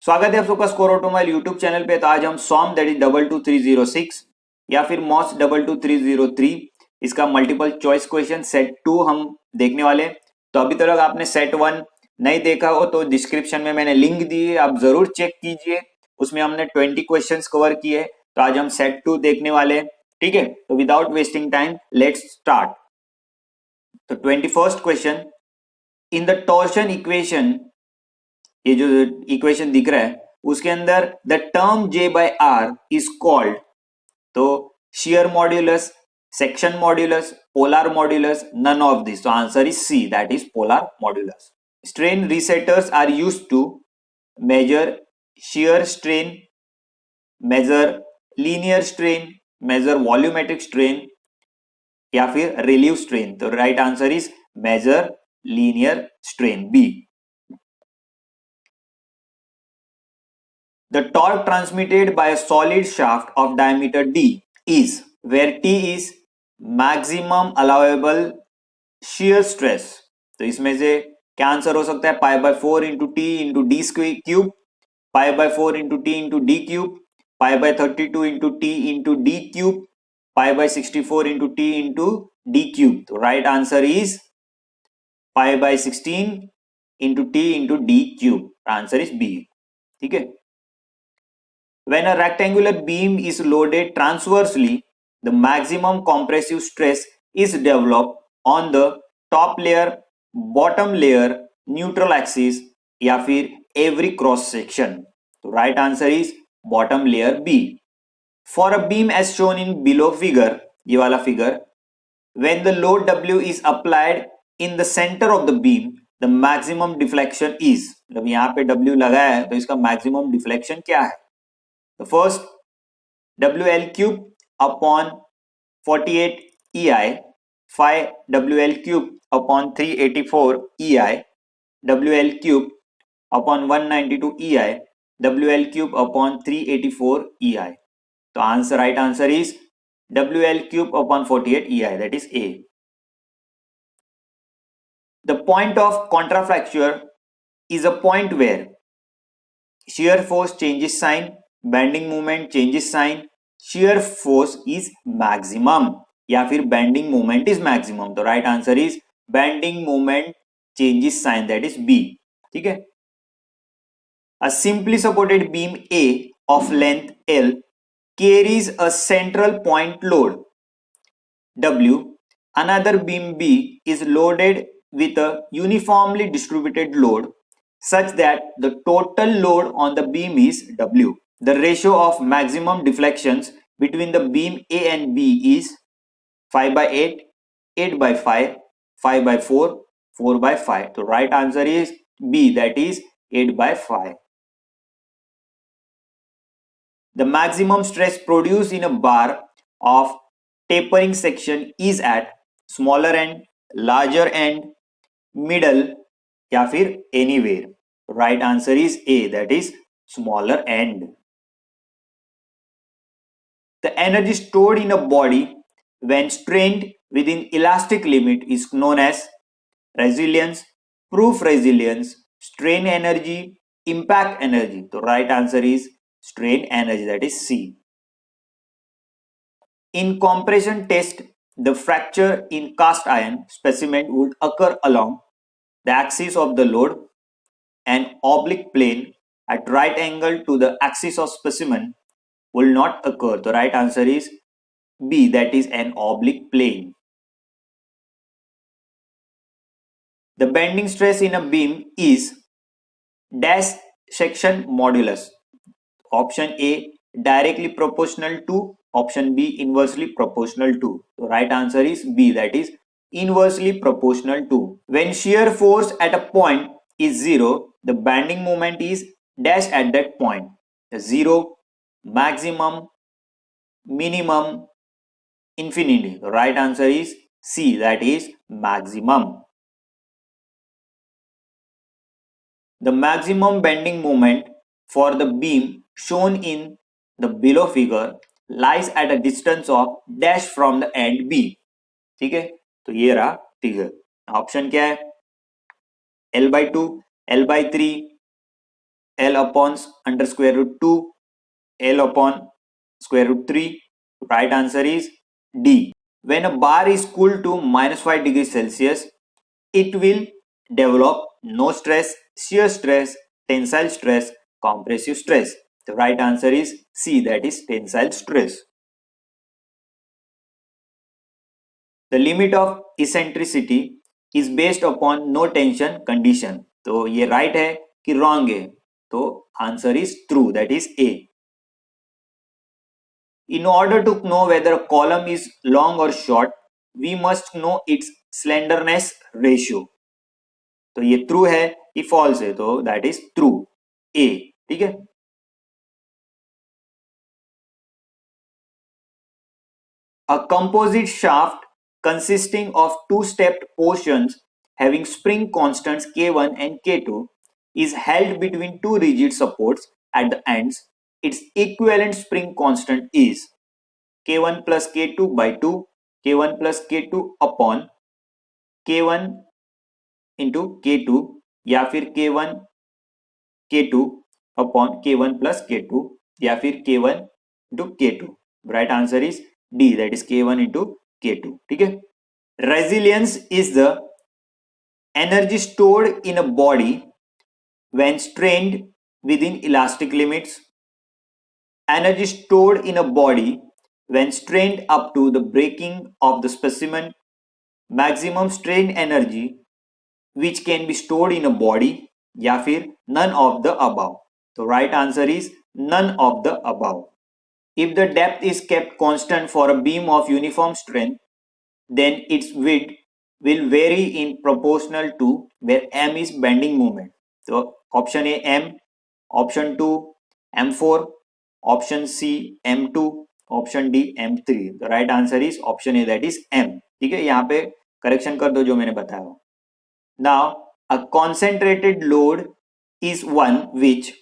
स्वागत है आप सबका स्कोर ऑटोमोबाइल यूट्यूब चैनल पे। तो आज हम सॉम दैट इज 22306 या फिर मॉस 22303 इसका मल्टीपल चॉइस क्वेश्चन सेट 2 हम देखने वाले हैं। तो अभी तक आपने सेट 1 नहीं देखा हो तो डिस्क्रिप्शन में मैंने लिंक दी है, आप जरूर चेक कीजिए। उसमें हमने 20 क्वेश्चंस कवर किए। तो आज हम सेट 2 देखने वाले हैं, ठीक है। तो without wasting time let's start. तो 21st question, in the torsion equation, ये जो इक्वेशन दिख रहा है उसके अंदर the term J by R is called, तो shear modulus, section modulus, polar modulus, none of this. तो answer is C, that is polar modulus. Strain rosettes are used to measure shear strain, measure linear strain, measure volumetric strain या फिर relieve strain. तो right answer is major linear strain, B. The torque transmitted by a solid shaft of diameter d is, where T is maximum allowable shear stress। तो इसमें से क्या answer हो सकता है? Pi by 4 into T into D cube, pi by 4 into T into D cube, pi by 32 into T into D cube, pi by 64 into T into D cube. तो right answer is pi by 16 into T into D cube. Answer is B, ठीक है। When a rectangular beam is loaded transversely, the maximum compressive stress is developed on the top layer, bottom layer, neutral axis या फिर every cross section। तो right answer is bottom layer B। For a beam as shown in below figure, ये वाला figure, when the load W is applied in the center of the beam, the maximum deflection is, मतलब यहाँ पे W लगा है तो इसका maximum deflection क्या है? The first, WL cube upon 48 EI, 5 WL cube upon 384 EI, WL cube upon 192 EI, WL cube upon 384 EI। तो answer, right answer is WL cube upon 48 EI, that is A। The point of contrafracture is a point where shear force changes sign, bending moment changes sign, shear force is maximum या फिर bending moment is maximum. तो right answer is bending moment changes sign, that is B, ठीक है। A simply supported beam A of length L carries a central point load W. Another beam B is loaded with a uniformly distributed load such that the total load on the beam is W. The ratio of maximum deflections between the beam A and B is 5 by 8, 8 by 5, 5 by 4, 4 by 5. So right answer is B, that is 8 by 5. The maximum stress produced in a bar of tapering section is at smaller end, larger end, middle या फिर anywhere. Right answer is A, that is smaller end. The energy stored in a body when strained within elastic limit is known as resilience, proof resilience, strain energy, impact energy. The right answer is strain energy, that is C. In compression test, the fracture in cast iron specimen would occur along the axis of the load, an oblique plane at right angle to the axis of specimen will not occur. The right answer is B, that is an oblique plane. The bending stress in a beam is dash section modulus. Option A, directly proportional to, option B, inversely proportional to. The right answer is B, that is inversely proportional to. When shear force at a point is 0, the bending moment is dash at that point. The 0, maximum, minimum, infinity. The right answer is C, that is maximum. The maximum bending moment for the beam shown in the below figure lies at a distance of dash from the end B। ठीक है, तो ये रहा figure. Option क्या है? L by 2, L by 3, L upon under square root 2, L upon square root 3. Right answer is D. When a bar is cooled to -5 degrees Celsius, it will develop no stress, shear stress, tensile stress, compressive stress. The right answer is C, that is tensile stress. The limit of eccentricity is based upon no tension condition. तो ये right है कि wrong है? तो answer is true, that is A. In order to know whether a column is long or short, we must know its slenderness ratio. तो ये true है कि false है? तो that is true, A. ठीक है. A composite shaft consisting of two stepped portions having spring constants K1 and K2 is held between two rigid supports at the ends. Its equivalent spring constant is K1 plus K2 by 2, K1 plus K2 upon K1 into K2 या फिर K1 K2 upon K1 plus K2 या फिर K1 into K2. Right answer is D, that is K1 into K2. ठीक है. Resilience is the energy stored in a body when strained within elastic limits. Energy stored in a body when strained up to the breaking of the specimen. Maximum strain energy which can be stored in a body या फिर none of the above. So right answer is none of the above. If the depth is kept constant for a beam of uniform strength, then its width will vary in proportional to where M is bending moment. So option A M, option 2 M4, option C M2, option D M3. The right answer is option A, that is M. ठीक है, यहाँ पे correction कर दो जो मैंने बताया. Now a concentrated load is one which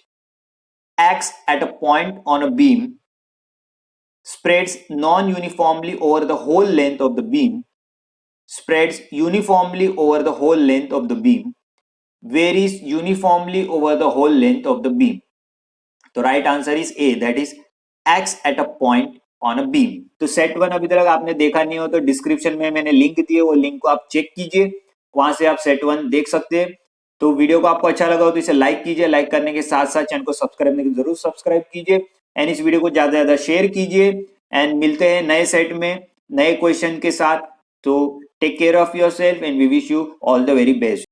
acts at a point on a beam, spreads non-uniformly over the whole length of the beam, spreads uniformly over the whole length of the beam, varies uniformly over the whole length of the beam. तो right answer is A, that is acts at a point on a beam. तो set 1 अभी तक आपने देखा नहीं हो तो description में मैंने लिंक दिए, वो लिंक को आप चेक कीजिए, वहां से आप सेट 1 देख सकते हैं. तो वीडियो को आपको अच्छा लगा हो तो इसे लाइक कीजिए, लाइक करने के साथ साथ चैनल को सब्सक्राइब नहीं जरूर सब्सक्राइब कीजिए एंड इस वीडियो को ज्यादा से ज्यादा शेयर कीजिए. एंड मिलते हैं नए सेट में नए क्वेश्चन के साथ. तो take care of yourself and we wish you all the very best.